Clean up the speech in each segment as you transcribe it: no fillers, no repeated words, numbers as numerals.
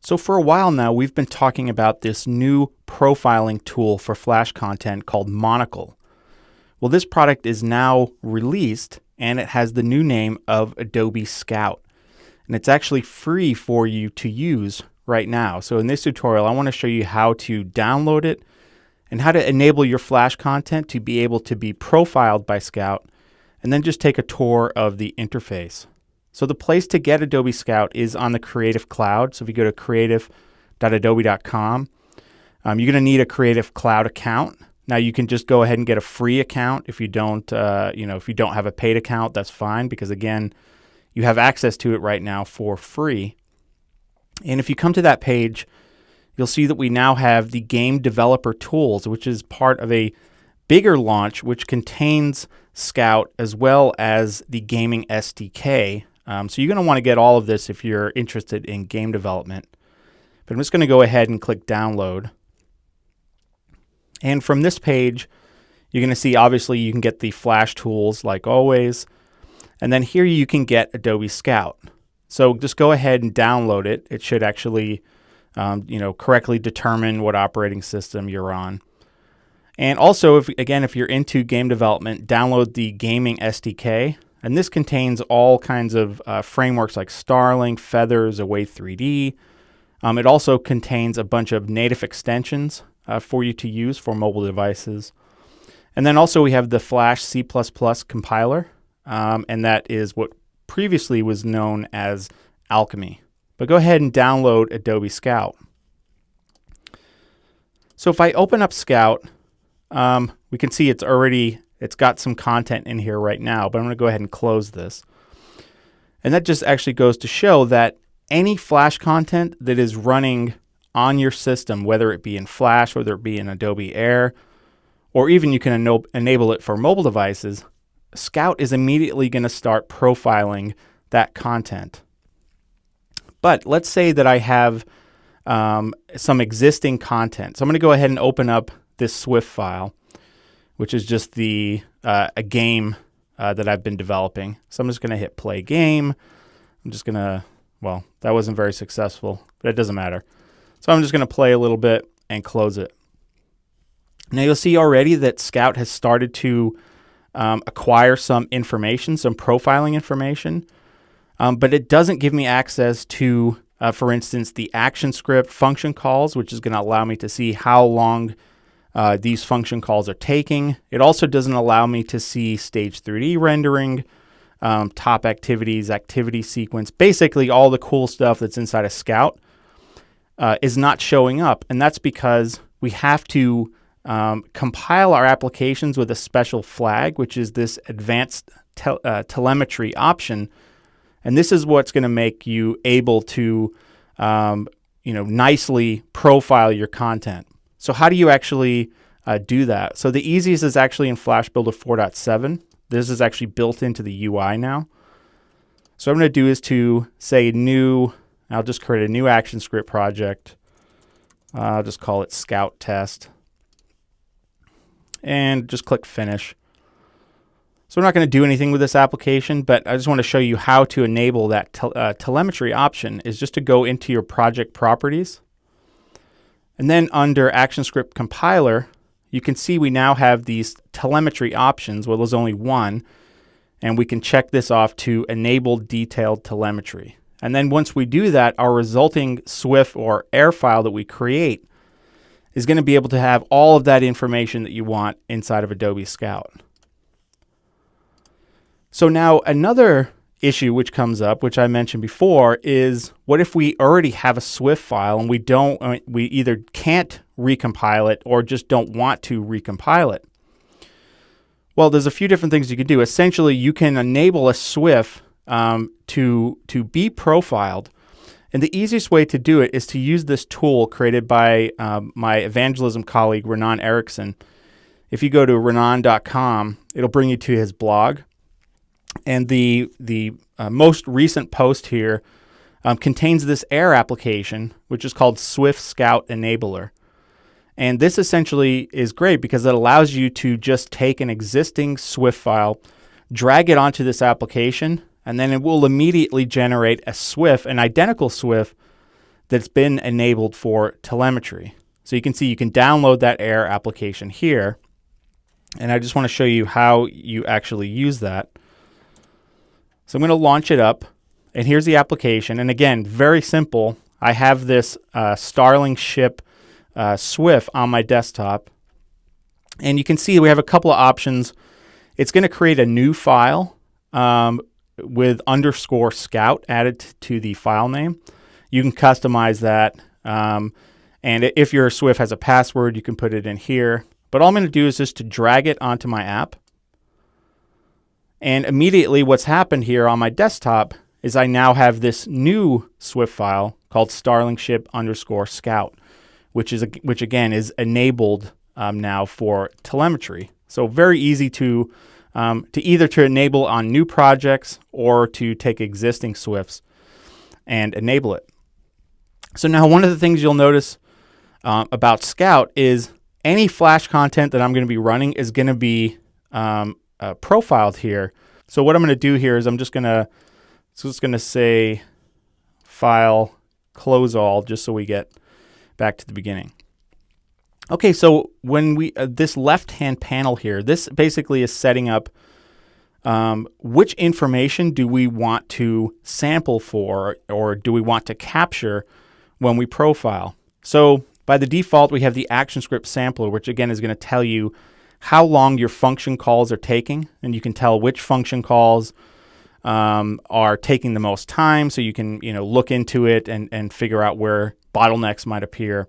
So for a while now, we've been talking about this new profiling tool for Flash content called Monocle. Well, this product is now released and it has the new name of Adobe Scout. And it's actually free for you to use right now. So in this tutorial, I want to show you how to download it and how to enable your Flash content to be able to be profiled by Scout, and then just take a tour of the interface. So the place to get Adobe Scout is on the Creative Cloud. So if you go to creative.adobe.com, you're going to need a Creative Cloud account. Now you can just go ahead and get a free account. If you don't, if you don't have a paid account, that's fine, because again, you have access to it right now for free. And if you come to that page, you'll see that we now have the Game Developer Tools, which is part of a bigger launch which contains Scout as well as the Gaming SDK. So you're going to want to get all of this if you're interested in game development. But I'm just going to go ahead and click download. And from this page, you're going to see obviously you can get the Flash tools like always. And then here you can get Adobe Scout. So just go ahead and download it. It should actually correctly determine what operating system you're on. And also, if you're into game development, download the Gaming SDK. And this contains all kinds of frameworks like Starling, Feathers, Away 3D. It also contains a bunch of native extensions for you to use for mobile devices. And then also we have the Flash C++ compiler, and that is what previously was known as Alchemy. But go ahead and download Adobe Scout. So if I open up Scout, we can see it's got some content in here right now, but I'm going to go ahead and close this. And that just actually goes to show that any Flash content that is running on your system, whether it be in Flash, whether it be in Adobe Air, or even you can enable it for mobile devices, Scout is immediately going to start profiling that content. But let's say that I have some existing content. So I'm going to go ahead and open up this Swift file, which is just a game that I've been developing. So I'm just going to hit play game. I'm just going to, well, that wasn't very successful, but it doesn't matter. So I'm just going to play a little bit and close it. Now you'll see already that Scout has started to acquire some information, some profiling information, but it doesn't give me access to, for instance, the action script function calls, which is going to allow me to see how long these function calls are taking. It also doesn't allow me to see stage 3D rendering, top activities, activity sequence. Basically, all the cool stuff that's inside of Scout is not showing up, and that's because we have to compile our applications with a special flag, which is this advanced telemetry option. And this is what's going to make you able to nicely profile your content. So how do you actually do that? So the easiest is actually in Flash Builder 4.7. This is actually built into the UI now. So what I'm going to do is to say new, I'll just create a new action script project. I'll just call it Scout Test. And just click Finish. So we're not going to do anything with this application, but I just want to show you how to enable that telemetry option is just to go into your project properties. And then under ActionScript Compiler, you can see we now have these telemetry options. Well, there's only one, and we can check this off to enable detailed telemetry. And then once we do that, our resulting Swift or Air file that we create is going to be able to have all of that information that you want inside of Adobe Scout. So now another issue which comes up, which I mentioned before, is what if we already have a Swift file and we either can't recompile it or just don't want to recompile it? Well, there's a few different things you can do. Essentially, you can enable a Swift to be profiled. And the easiest way to do it is to use this tool created by my evangelism colleague, Renan Erickson. If you go to renan.com, it'll bring you to his blog. And the most recent post here contains this Air application, which is called Swift Scout Enabler. And this essentially is great because it allows you to just take an existing Swift file, drag it onto this application, and then it will immediately generate a Swift, an identical Swift, that's been enabled for telemetry. So you can see you can download that Air application here. And I just want to show you how you actually use that. So I'm going to launch it up. And here's the application. And again, very simple. I have this Starling ship Swift on my desktop. And you can see we have a couple of options. It's going to create a new file with _scout added to the file name. You can customize that. And if your Swift has a password, you can put it in here. But all I'm going to do is just to drag it onto my app. And immediately what's happened here on my desktop is I now have this new Swift file called Starling ship _scout, which again is enabled now for telemetry. So very easy to either to enable on new projects or to take existing Swifts and enable it. So now one of the things you'll notice about Scout is any Flash content that I'm going to be running is going to be profiled here. So what I'm going to do here is I'm just going to say file close all just so we get back to the beginning. Okay, so when we this left-hand panel here, this basically is setting up which information do we want to sample for or do we want to capture when we profile. So by the default, we have the ActionScript sampler, which again is going to tell you how long your function calls are taking, and you can tell which function calls are taking the most time, so you can look into it and figure out where bottlenecks might appear.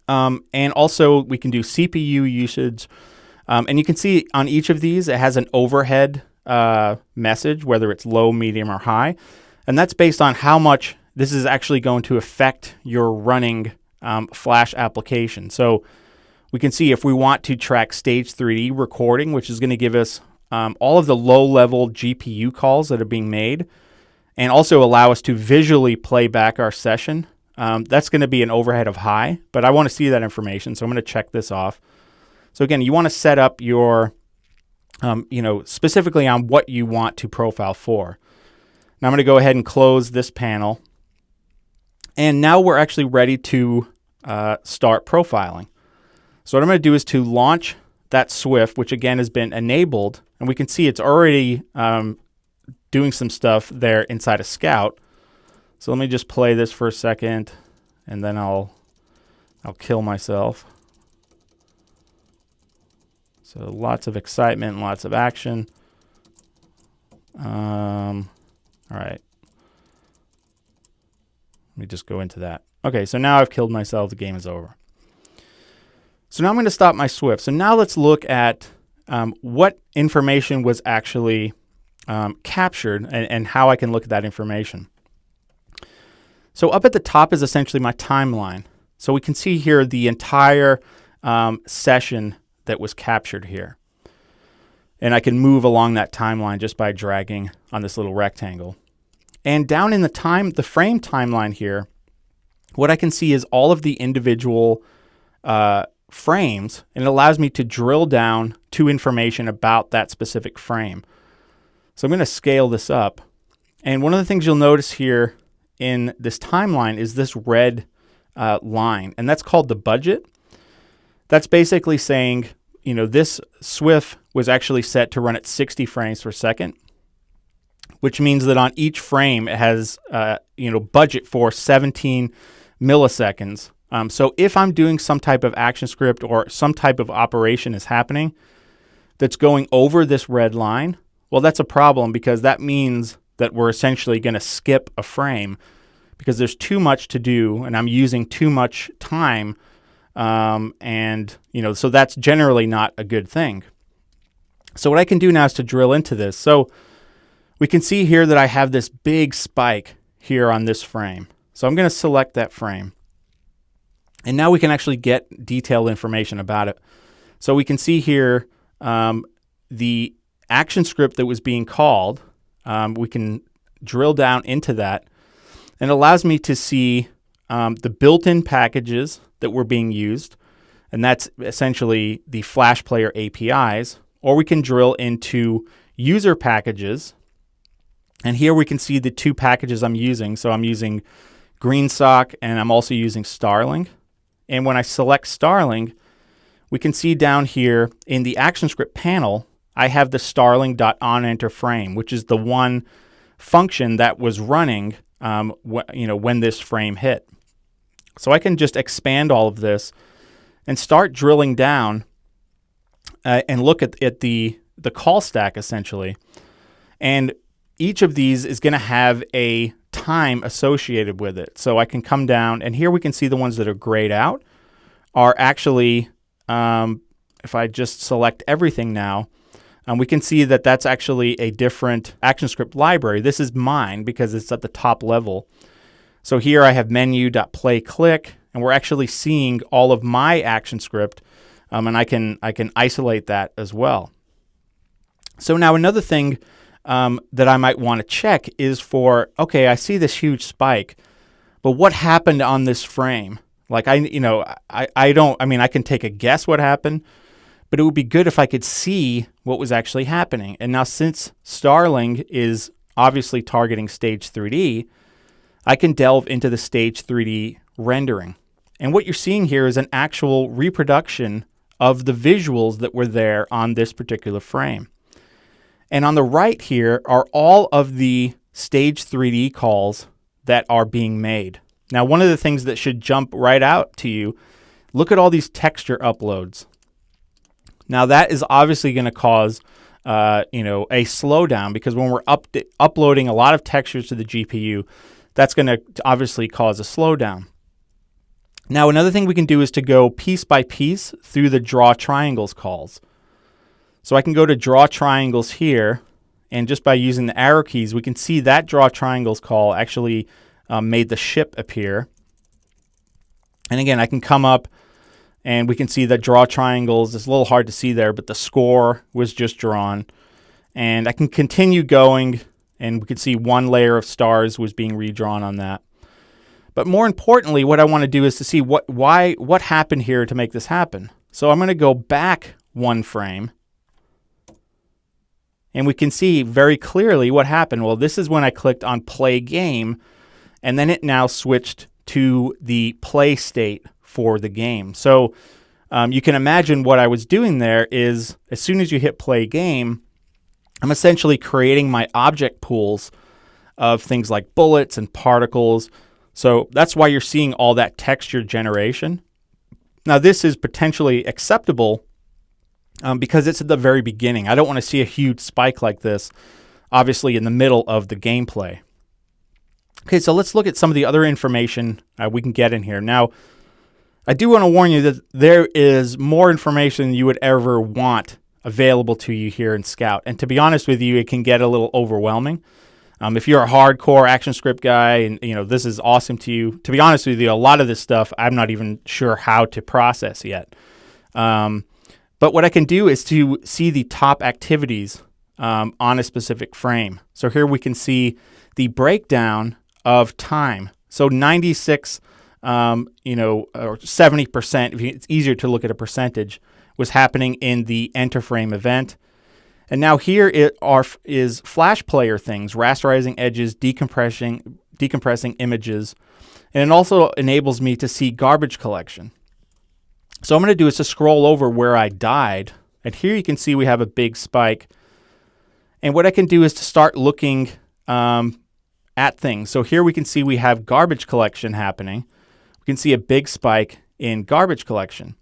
And also we can do CPU usage, and you can see on each of these it has an overhead message, whether it's low, medium, or high, and that's based on how much this is actually going to affect your running Flash application. So we can see if we want to track Stage 3D recording, which is going to give us all of the low-level GPU calls that are being made, and also allow us to visually play back our session. That's going to be an overhead of high, but I want to see that information, so I'm going to check this off. So again, you want to set up your, specifically on what you want to profile for. Now I'm going to go ahead and close this panel. And now we're actually ready to start profiling. So what I'm going to do is to launch that Swift, which again has been enabled, and we can see it's already doing some stuff there inside of Scout. So let me just play this for a second, and then I'll kill myself. So lots of excitement, lots of action. All right. Let me just go into that. Okay, so now I've killed myself. The game is over. So now I'm going to stop my Swift. So now let's look at what information was actually captured and how I can look at that information. So up at the top is essentially my timeline. So we can see here the entire session that was captured here. And I can move along that timeline just by dragging on this little rectangle. And down in the frame timeline here, what I can see is all of the individual frames, and it allows me to drill down to information about that specific frame. So I'm going to scale this up. And one of the things you'll notice here in this timeline is this red line, and that's called the budget. That's basically saying, this Swift was actually set to run at 60 frames per second, which means that on each frame it has, budget for 17 milliseconds. So if I'm doing some type of action script or some type of operation is happening that's going over this red line, well, that's a problem because that means that we're essentially going to skip a frame because there's too much to do and I'm using too much time. So that's generally not a good thing. So what I can do now is to drill into this. So we can see here that I have this big spike here on this frame. So I'm going to select that frame. And now we can actually get detailed information about it. So we can see here the action script that was being called. We can drill down into that. And it allows me to see the built-in packages that were being used. And that's essentially the Flash Player APIs. Or we can drill into user packages. And here we can see the two packages I'm using. So I'm using green sock, and I'm also using Starling. And when I select Starling, we can see down here in the ActionScript panel, I have the starling.onEnterFrame, which is the one function that was running when this frame hit. So I can just expand all of this and start drilling down and look at the call stack essentially. And each of these is going to have a time associated with it. So I can come down, and here we can see the ones that are grayed out are actually, if I just select everything now, we can see that that's actually a different ActionScript library. This is mine because it's at the top level. So here I have menu.playClick, and we're actually seeing all of my ActionScript, and I can isolate that as well. So now another thing that I might want to check is for, okay, I see this huge spike, but what happened on this frame? Like I can take a guess what happened, but it would be good if I could see what was actually happening. And now since Starling is obviously targeting Stage 3D, I can delve into the Stage 3D rendering. And what you're seeing here is an actual reproduction of the visuals that were there on this particular frame. And on the right here are all of the Stage 3D calls that are being made. Now, one of the things that should jump right out to you, look at all these texture uploads. Now that is obviously going to cause a slowdown, because when we're uploading a lot of textures to the GPU, that's going to obviously cause a slowdown. Now another thing we can do is to go piece by piece through the draw triangles calls. So I can go to draw triangles here, and just by using the arrow keys, we can see that draw triangles call actually made the ship appear. And again, I can come up and we can see that draw triangles. It's a little hard to see there, but the score was just drawn. And I can continue going, and we can see one layer of stars was being redrawn on that. But more importantly, what I want to do is to see what happened here to make this happen. So I'm going to go back one frame, and we can see very clearly what happened. Well, this is when I clicked on play game, and then it now switched to the play state for the game. So you can imagine what I was doing there is, as soon as you hit play game, I'm essentially creating my object pools of things like bullets and particles. So that's why you're seeing all that texture generation. Now this is potentially acceptable because it's at the very beginning. I don't want to see a huge spike like this, obviously, in the middle of the gameplay. Okay, so let's look at some of the other information we can get in here. Now, I do want to warn you that there is more information than you would ever want available to you here in Scout. And to be honest with you, it can get a little overwhelming. If you're a hardcore ActionScript guy and this is awesome to you, to be honest with you, a lot of this stuff I'm not even sure how to process yet. But what I can do is to see the top activities on a specific frame. So here we can see the breakdown of time. So 96, or 70%, it's easier to look at a percentage, was happening in the enter frame event. And now here is Flash Player things, rasterizing edges, decompressing images, and it also enables me to see garbage collection. So I'm going to do is to scroll over where I died, and here you can see we have a big spike. And what I can do is to start looking at things. So here we can see we have garbage collection happening. We can see a big spike in garbage collection.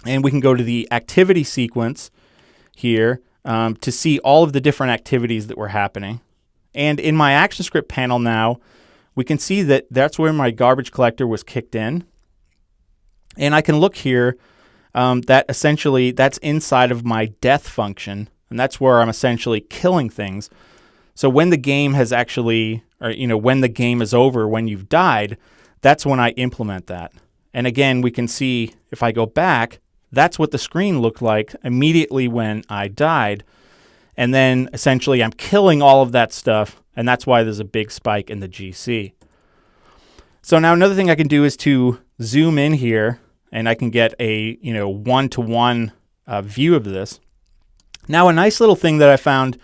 And we can go to the activity sequence here to see all of the different activities that were happening. And in my ActionScript panel now, we can see that that's where my garbage collector was kicked in. And I can look here that essentially that's inside of my death function, and that's where I'm essentially killing things. So when the game has actually, when the game is over, when you've died, that's when I implement that. And again, we can see if I go back, that's what the screen looked like immediately when I died. And then essentially I'm killing all of that stuff, and that's why there's a big spike in the GC. So now another thing I can do is to zoom in here, and I can get a one-to-one view of this. Now a nice little thing that I found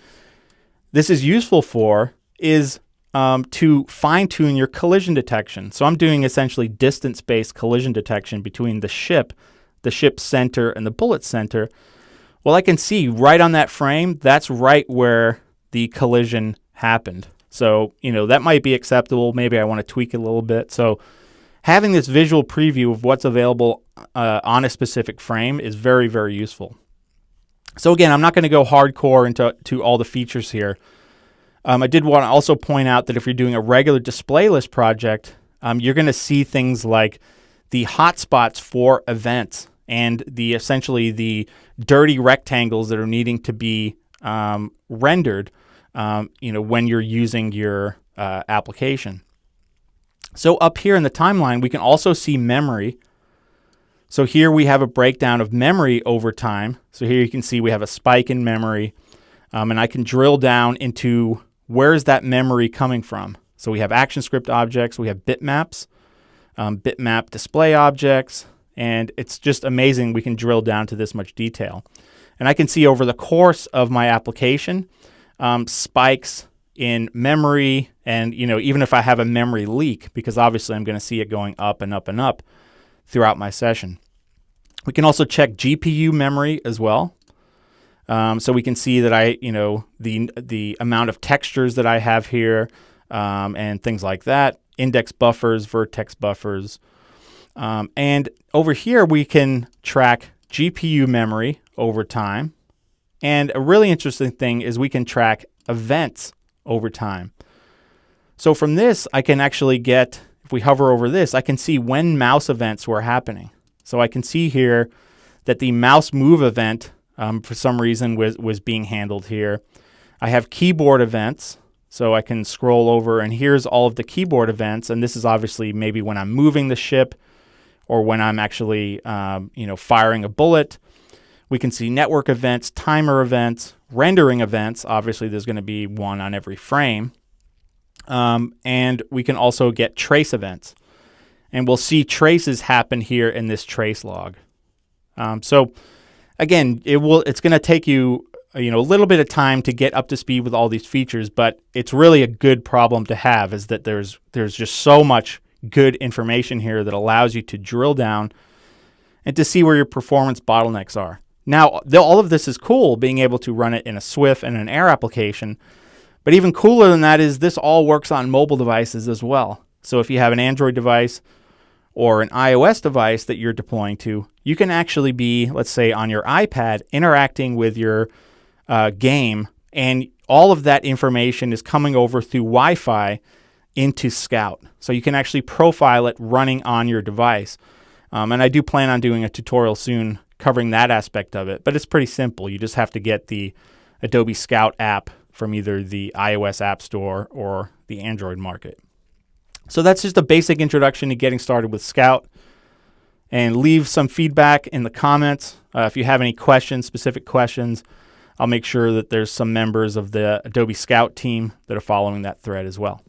this is useful for is to fine-tune your collision detection. So I'm doing essentially distance-based collision detection between the ship's center, and the bullet center. Well, I can see right on that frame, that's right where the collision happened. So, that might be acceptable. Maybe I want to tweak it a little bit. So having this visual preview of what's available on a specific frame is very, very useful. So again, I'm not going to go hardcore into all the features here. I did want to also point out that if you're doing a regular display list project, you're going to see things like the hotspots for events and essentially the dirty rectangles that are needing to be rendered when you're using your application. So up here in the timeline, we can also see memory. So here we have a breakdown of memory over time. So here you can see we have a spike in memory, and I can drill down into where's that memory coming from. So we have ActionScript objects, we have bitmaps, bitmap display objects, and it's just amazing we can drill down to this much detail. And I can see over the course of my application, spikes in memory, and even if I have a memory leak, because obviously I'm going to see it going up and up and up throughout my session. We can also check GPU memory as well. So we can see that the amount of textures that I have here, and things like that, index buffers, vertex buffers. And over here we can track GPU memory over time. And a really interesting thing is we can track events over time. So from this, I can actually get, if we hover over this, I can see when mouse events were happening. So I can see here that the mouse move event, for some reason, was being handled here. I have keyboard events, so I can scroll over, and here's all of the keyboard events. And this is obviously maybe when I'm moving the ship, or when I'm actually, firing a bullet. We can see network events, timer events, rendering events. Obviously, there's going to be one on every frame. And we can also get trace events. And we'll see traces happen here in this trace log. So again, it's going to take you a little bit of time to get up to speed with all these features, but it's really a good problem to have, is that there's just so much good information here that allows you to drill down and to see where your performance bottlenecks are. Now, all of this is cool, being able to run it in a Swift and an Air application, but even cooler than that is this all works on mobile devices as well. So if you have an Android device or an iOS device that you're deploying to, you can actually be, let's say, on your iPad interacting with your game, and all of that information is coming over through Wi-Fi into Scout. So you can actually profile it running on your device. And I do plan on doing a tutorial soon covering that aspect of it, but it's pretty simple. You just have to get the Adobe Scout app from either the iOS App Store or the Android market. So that's just a basic introduction to getting started with Scout. And leave some feedback in the comments. If you have any questions, specific questions, I'll make sure that there's some members of the Adobe Scout team that are following that thread as well.